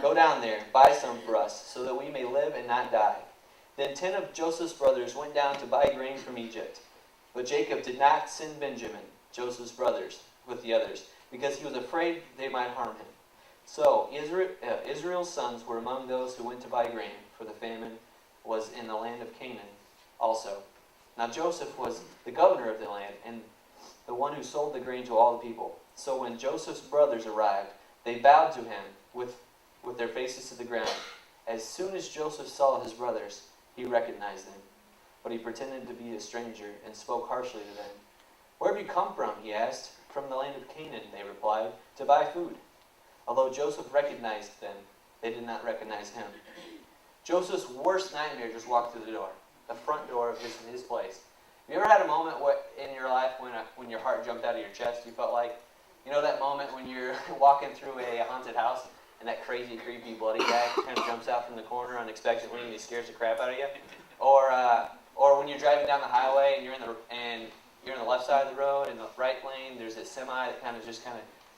Go down there, buy some for us, so that we may live and not die." Then 10 of Joseph's brothers went down to buy grain from Egypt. But Jacob did not send Benjamin, Joseph's brothers, with the others, because he was afraid they might harm him. So Israel's sons were among those who went to buy grain, for the famine was in the land of Canaan also. Now Joseph was the governor of the land, and the one who sold the grain to all the people. So when Joseph's brothers arrived, they bowed to him with their faces to the ground. As soon as Joseph saw his brothers, he recognized them. But he pretended to be a stranger and spoke harshly to them. "Where have you come from?" he asked. "From the land of Canaan," they replied, "to buy food." Although Joseph recognized them, they did not recognize him. Joseph's worst nightmare just walked through the door, the front door of his place. Have you ever had a moment in your life when your heart jumped out of your chest? You felt like, that moment when you're walking through a haunted house and that crazy, creepy, bloody guy kind of jumps out from the corner unexpectedly and he scares the crap out of you? Or when you're driving down the highway and you're in the left side of the road, in the right lane, there's this semi that kind of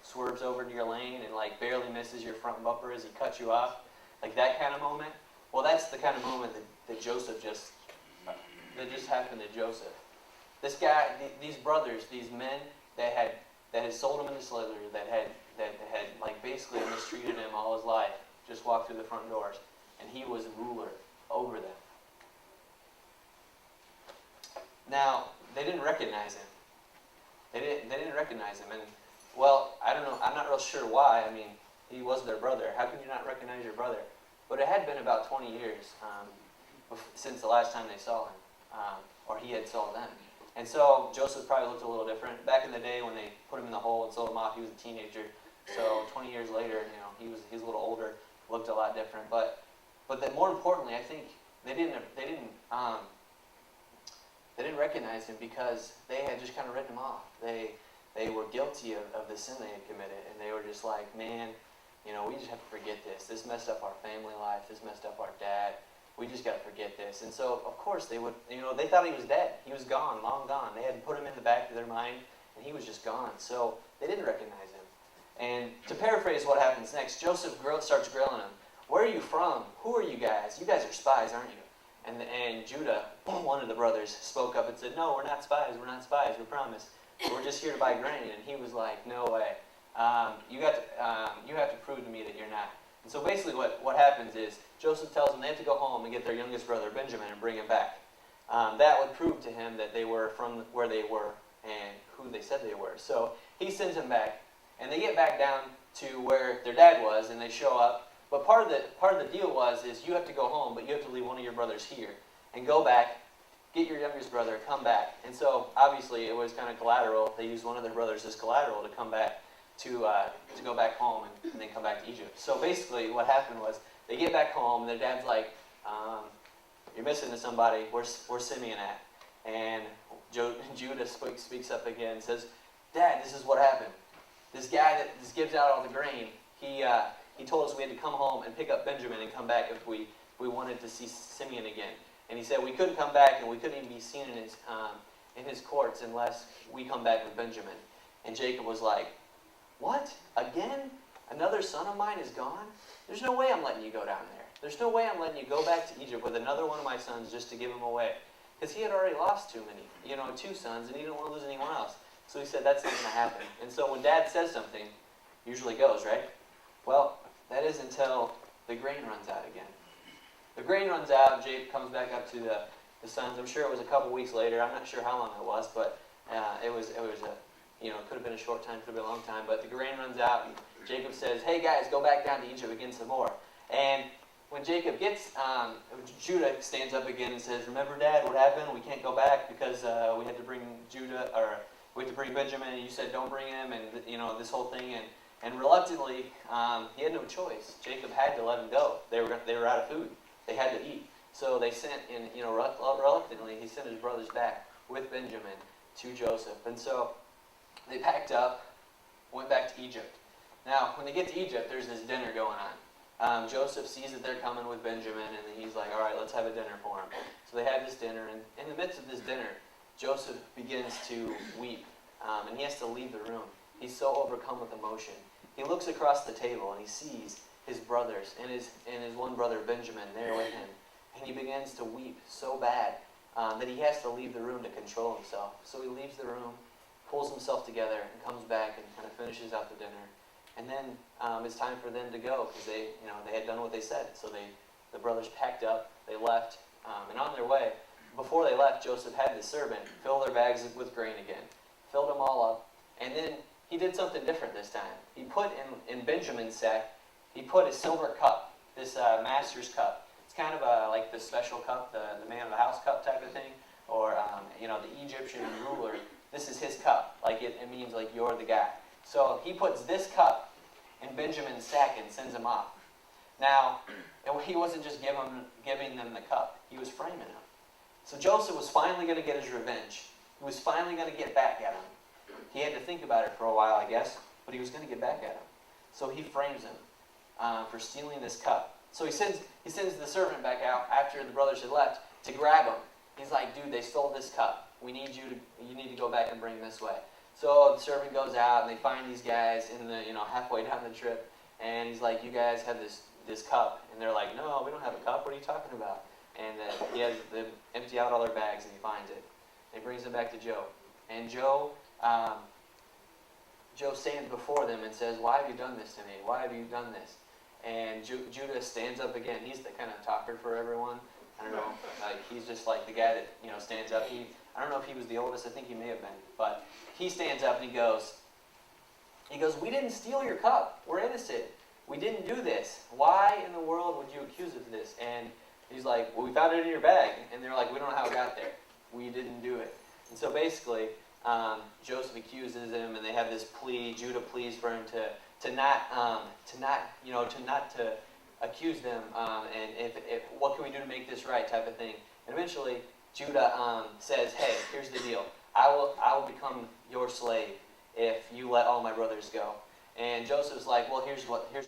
swerves over into your lane and barely misses your front bumper as he cuts you off. Like that kind of moment. Well, that's the kind of moment that that just happened to Joseph. This guy, these brothers, these men that had sold him into slavery, that had basically mistreated him all his life, just walked through the front doors, and he was ruler over them. Now, they didn't recognize him. They didn't recognize him, and well, I don't know. I'm not real sure why. I mean, he was their brother. How can you not recognize your brother? But it had been about 20 years since the last time they saw him, or he had saw them. And so Joseph probably looked a little different. Back in the day when they put him in the hole and sold him off, he was a teenager. So 20 years later, he was a little older, looked a lot different. But then more importantly, I think they didn't recognize him because they had just kind of written him off. They were guilty of the sin they had committed, and they were just like, man, we just have to forget this. This messed up our family life. This messed up our dad. We just got to forget this. And so, of course, they would, they thought he was dead. He was gone, long gone. They had put him in the back of their mind, and he was just gone. So they didn't recognize him. And to paraphrase what happens next, Joseph starts grilling them. "Where are you from? Who are you guys? You guys are spies, aren't you?" And Judah, one of the brothers, spoke up and said, "No, we're not spies. We're not spies. We promise. We're just here to buy grain." And he was like, "No way. You have to prove to me that you're not." And so basically what happens is Joseph tells them they have to go home and get their youngest brother Benjamin and bring him back. That would prove to him that they were from where they were and who they said they were. So he sends them back, and they get back down to where their dad was, and they show up. But part of the deal is you have to go home, but you have to leave one of your brothers here and go back, get your youngest brother, come back. And so obviously it was kind of collateral. They used one of their brothers as collateral to come back to go back home and then come back to Egypt. So basically what happened was they get back home and their dad's like, "You're missing somebody. Where's Simeon at?" And Judah speaks up again and says, "Dad, this is what happened. This guy that just gives out all the grain, he told us we had to come home and pick up Benjamin and come back if we wanted to see Simeon again. And he said we couldn't come back and we couldn't even be seen in his courts unless we come back with Benjamin." And Jacob was like, "What? Again? Another son of mine is gone? There's no way I'm letting you go down there. There's no way I'm letting you go back to Egypt with another one of my sons just to give him away." Because he had already lost too many, 2 sons, and he didn't want to lose anyone else. So he said, that's not going to happen. And so when Dad says something, usually goes, right? Well, that is until the grain runs out again. The grain runs out, Jacob comes back up to the sons. I'm sure it was a couple weeks later. I'm not sure how long it was, but it could have been a short time, could have been a long time. But the grain runs out, and Jacob says, "Hey guys, go back down to Egypt again some more." And when Jacob Judah stands up again and says, "Remember, Dad, what happened? We can't go back because we had to bring Benjamin, and you said don't bring him, and this whole thing." And reluctantly, he had no choice. Jacob had to let him go. They were out of food. They had to eat. So they sent, reluctantly, he sent his brothers back with Benjamin to Joseph. And so they packed up, went back to Egypt. Now, when they get to Egypt, there's this dinner going on. Joseph sees that they're coming with Benjamin, and he's like, "All right, let's have a dinner for him." So they have this dinner, and in the midst of this dinner, Joseph begins to weep, and he has to leave the room. He's so overcome with emotion. He looks across the table, and he sees his brothers and his one brother Benjamin there with him, and he begins to weep so bad that he has to leave the room to control himself. So he leaves the room, pulls himself together, and comes back and kind of finishes out the dinner. And then it's time for them to go because they had done what they said. So the brothers packed up, they left, and on their way, before they left, Joseph had the servant fill their bags with grain again, filled them all up, and then he did something different this time. He put in Benjamin's sack, he put a silver cup, this master's cup. It's kind of like the special cup, the man of the house cup type of thing, or the Egyptian ruler. This is his cup. Like it means like you're the guy. So he puts this cup in Benjamin's sack and sends him off. Now, he wasn't just giving them the cup. He was framing them. So Joseph was finally going to get his revenge. He was finally going to get back at him. He had to think about it for a while, I guess, but he was going to get back at him. So he frames him for stealing this cup. So he sends the servant back out after the brothers had left to grab him. He's like, dude, they stole this cup. You need to go back and bring this way. So the servant goes out and they find these guys in the halfway down the trip, and he's like, you guys have this cup, and they're like, no, we don't have a cup. What are you talking about? And he has them empty out all their bags, and he finds it. And he brings them back to Joe, and Joe stands before them and says, why have you done this to me? Why have you done this? And Judah stands up again. He's the kind of talker for everyone. I don't know. He's just like the guy that stands up. I don't know if he was the oldest. I think he may have been. But he stands up and he goes, we didn't steal your cup. We're innocent. We didn't do this. Why in the world would you accuse us of this? And he's like, well, we found it in your bag. And they're like, we don't know how it got there. We didn't do it. And so basically, Joseph accuses him, and they have this plea. Judah pleads for him to not accuse them, and if what can we do to make this right, type of thing. And eventually, Judah says, hey, here's the deal. I will become your slave if you let all my brothers go. And Joseph's like, well, here's